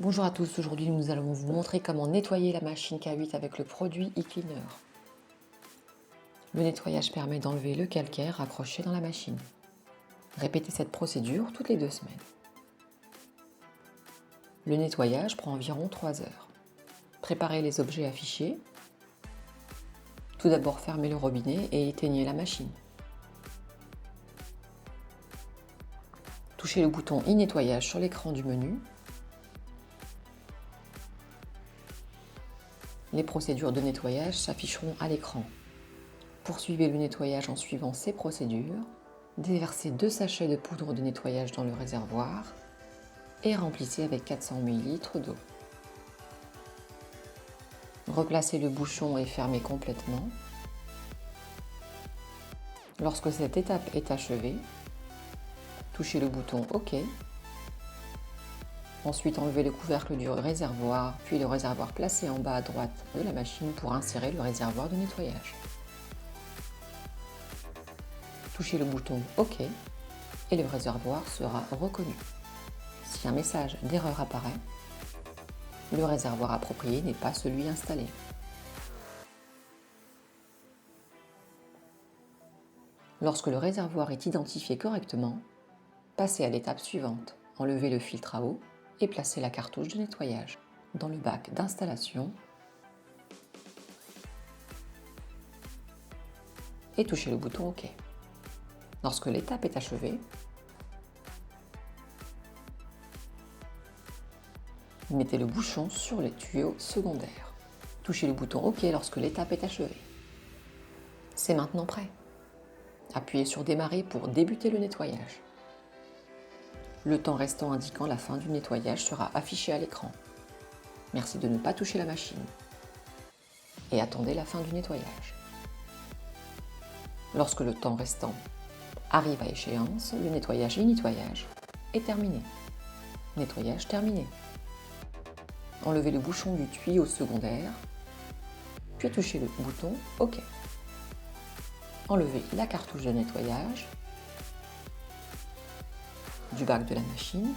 Bonjour à tous, aujourd'hui nous allons vous montrer comment nettoyer la machine K8 avec le produit e-cleaner. Le nettoyage permet d'enlever le calcaire accroché dans la machine. Répétez cette procédure toutes les 2 semaines. Le nettoyage prend environ 3 heures. Préparez les objets affichés. Tout d'abord fermez le robinet et éteignez la machine. Touchez le bouton e-nettoyage sur l'écran du menu. Les procédures de nettoyage s'afficheront à l'écran. Poursuivez le nettoyage en suivant ces procédures. Déversez 2 sachets de poudre de nettoyage dans le réservoir et remplissez avec 400 ml d'eau. Replacez le bouchon et fermez complètement. Lorsque cette étape est achevée, touchez le bouton OK. Ensuite, enlevez le couvercle du réservoir, puis le réservoir placé en bas à droite de la machine pour insérer le réservoir de nettoyage. Touchez le bouton OK et le réservoir sera reconnu. Si un message d'erreur apparaît, le réservoir approprié n'est pas celui installé. Lorsque le réservoir est identifié correctement, passez à l'étape suivante. Enlevez le filtre à eau et placez la cartouche de nettoyage dans le bac d'installation et touchez le bouton OK. Lorsque l'étape est achevée, mettez le bouchon sur les tuyaux secondaires. Touchez le bouton OK lorsque l'étape est achevée. C'est maintenant prêt. Appuyez sur Démarrer pour débuter le nettoyage. Le temps restant indiquant la fin du nettoyage sera affiché à l'écran. Merci de ne pas toucher la machine. Et attendez la fin du nettoyage. Lorsque le temps restant arrive à échéance, le nettoyage e-nettoyage est terminé. Nettoyage terminé. Enlevez le bouchon du tuyau secondaire, puis touchez le bouton OK. Enlevez la cartouche de nettoyage du bac de la machine,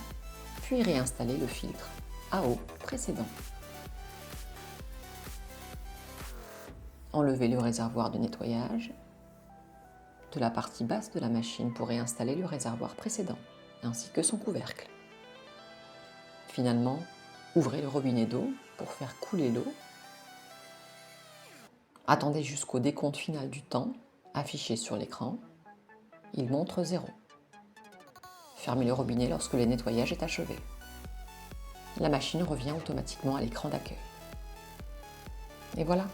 puis réinstallez le filtre à eau précédent. Enlevez le réservoir de nettoyage de la partie basse de la machine pour réinstaller le réservoir précédent, ainsi que son couvercle. Finalement, ouvrez le robinet d'eau pour faire couler l'eau. Attendez jusqu'au décompte final du temps affiché sur l'écran. Il montre 0. Fermez le robinet lorsque le nettoyage est achevé. La machine revient automatiquement à l'écran d'accueil. Et voilà,